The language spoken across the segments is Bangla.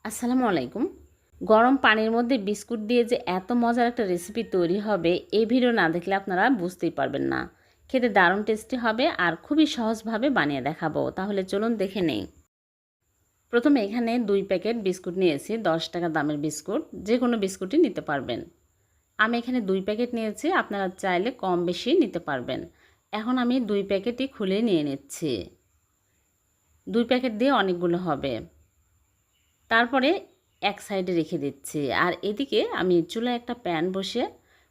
আসসালামু আলাইকুম। গরম পানির মধ্যে বিস্কুট দিয়ে যে এত মজার একটা রেসিপি তৈরি হবে, এই ভিডিও না দেখলে আপনারা বুঝতেই পারবেন না। খেতে দারুণ টেস্টি হবে আর খুবই সহজভাবে বানিয়ে দেখাবো। তাহলে চলুন দেখে নেই। প্রথমে এখানে 2 প্যাকেট বিস্কুট নিয়েছি, 10 টাকা দামের বিস্কুট। যে কোনো বিস্কুটই নিতে পারবেন। আমি এখানে 2 প্যাকেট নিয়েছি, আপনারা চাইলে কম বেশি নিতে পারবেন। এখন আমি 2 প্যাকেটই খুলে নিয়ে নিচ্ছি। 2 প্যাকেট দিয়ে অনেকগুলো হবে। তারপরে এক সাইডে রেখে দিচ্ছি। আর এদিকে আমি চুলায় একটা প্যান বসিয়ে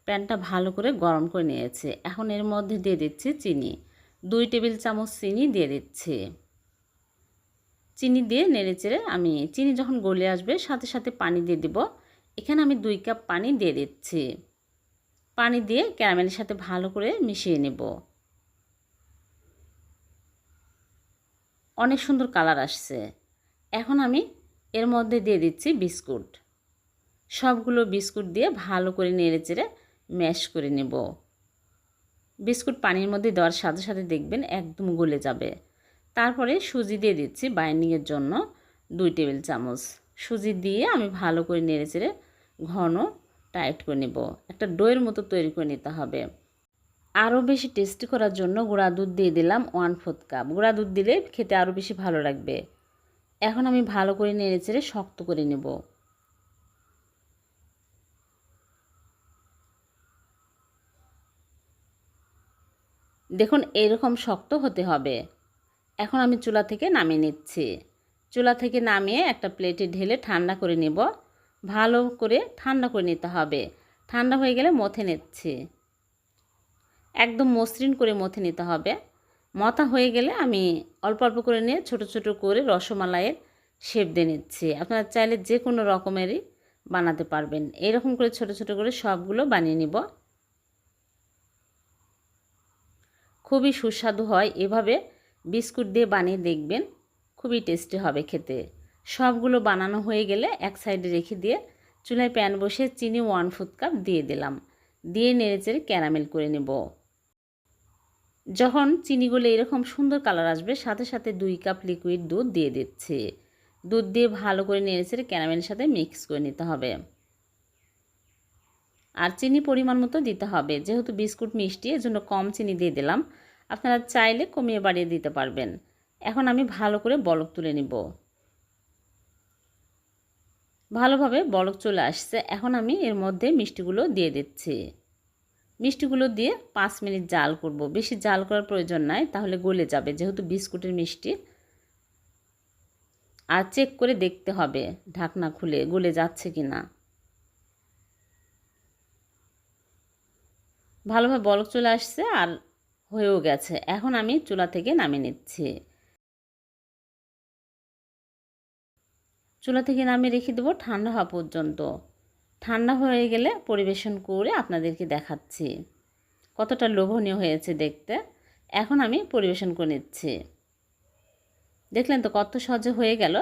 প্যানটা ভালো করে গরম করে নিয়েছি। এখন এর মধ্যে দিয়ে দিচ্ছি চিনি। 2 টেবিল চামচ চিনি দিয়ে দিচ্ছি। চিনি দিয়ে নেড়েচেড়ে আমি চিনি যখন গলে আসবে সাথে সাথে পানি দিয়ে দিব। এখানে আমি 2 কাপ পানি দিয়ে দিচ্ছি। পানি দিয়ে ক্যারামেলের সাথে ভালো করে মিশিয়ে নেব। অনেক সুন্দর কালার আসছে। এখন আমি এর মধ্যে দিয়ে দিচ্ছি বিস্কুট। সবগুলো বিস্কুট দিয়ে ভালো করে নেড়েচেড়ে ম্যাশ করে নেব। বিস্কুট পানির মধ্যে দেওয়ার সাথে সাথে দেখবেন একদম গলে যাবে। তারপরে সুজি দিয়ে দিচ্ছি বাইন্ডিংয়ের জন্য 2 টেবিল চামচ। সুজি দিয়ে আমি ভালো করে নেড়েচেড়ে ঘন টাইট করে নেব। একটা ডোয়ের মতো তৈরি করে নিতে হবে। আরও বেশি টেস্টি করার জন্য গুঁড়া দুধ দিয়ে দিলাম 1/4 কাপ। গুঁড়া দুধ দিলে খেতে আরও বেশি ভালো লাগবে। এখন আমি ভালো করে নেড়েচেড়ে শক্ত করে নেব। দেখুন এরকম শক্ত হতে হবে। এখন আমি চুলা থেকে নামিয়ে নিচ্ছি। চুলা থেকে নামিয়ে একটা প্লেটে ঢেলে ঠান্ডা করে নেব। ভালো করে ঠান্ডা করে নিতে হবে। ঠান্ডা হয়ে গেলে মথে নিচ্ছি। একদম মসৃণ করে মথে নিতে হবে। মথা হয়ে গেলে আমি অল্প অল্প করে নিয়ে ছোট ছোট করে রসমালাইয়ের শেপ দিয়ে নিচ্ছি। আপনারা চাইলে যে কোনো রকমেরই বানাতে পারবেন। এরকম করে ছোট ছোট করে সবগুলো বানিয়ে নিব। খুবই সুস্বাদু হয়। এভাবে বিস্কুট দিয়ে বানিয়ে দেখবেন, খুবই টেস্টি হবে খেতে। সবগুলো বানানো হয়ে গেলে এক সাইডে রেখে দিয়ে চুলায় প্যান বসে চিনি 1/4 কাপ দিয়ে দিলাম। দিয়ে নেড়েচেড়ে ক্যারামেল করে নেব। যখন চিনিগুলো এরকম সুন্দর কালার আসবে সাথে সাথে 2 কাপ লিকুইড দুধ দিয়ে দিচ্ছি। দুধ দিয়ে ভালো করে নেড়েচেড়ে ক্যারামেলের সাথে মিক্স করে নিতে হবে। আর চিনি পরিমাণ মতো দিতে হবে। যেহেতু বিস্কুট মিষ্টি এজন্য কম চিনি দিয়ে দিলাম। আপনারা চাইলে কমিয়ে বাড়িয়ে দিতে পারবেন। এখন আমি ভালো করে বলক তুলে নিব। ভালোভাবে বলক চলে আসছে। এখন আমি এর মধ্যে মিষ্টিগুলো দিয়ে দিচ্ছি। মিষ্টিগুলো দিয়ে 5 মিনিট জাল করব। বেশি জাল করার প্রয়োজন নাই, তাহলে গলে যাবে যেহেতু বিস্কুটের মিষ্টি। আর চেক করে দেখতে হবে ঢাকনা খুলে গলে যাচ্ছে কিনা। ভালোভাবে বলক চলে আসছে আর হয়েও গেছে। এখন আমি চুলা থেকে নামিয়ে নিচ্ছি। চুলা থেকে নামিয়ে রেখে দেবো ঠান্ডা হওয়া পর্যন্ত। ঠান্ডা হয়ে গেলে পরিবেশন করে আপনাদেরকে দেখাচ্ছি কতটা লোভনীয় হয়েছে দেখতে। এখন আমি পরিবেশন করে নিচ্ছি। দেখলেন তো কত সহজে হয়ে গেল।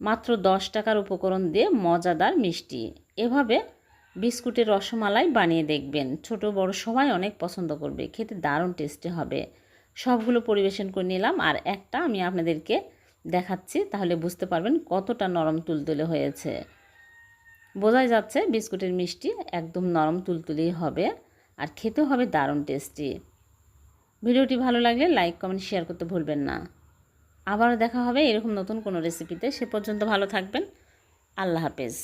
মাত্র 10 টাকার উপকরণ দিয়ে মজাদার মিষ্টি। এভাবে বিস্কুটের রসমালাই বানিয়ে দেখবেন। ছোট বড় সবাই অনেক পছন্দ করবে। খেতে দারুণ টেস্টি হবে। সবগুলো পরিবেশন করে নিলাম আর একটা আমি আপনাদেরকে দেখাচ্ছি, তাহলে বুঝতে পারবেন কতটা নরম তুলতুলে হয়েছে। বোঝাই যাচ্ছে বিস্কুটের মিষ্টি একদম নরম তুলতুলেই হবে আর খেতেও হবে দারুণ টেস্টি। ভিডিওটি ভালো লাগলে লাইক কমেন্ট শেয়ার করতে ভুলবেন না। আবারও দেখা হবে এরকম নতুন কোনো রেসিপিতে। সে পর্যন্ত ভালো থাকবেন। আল্লাহ হাফেজ।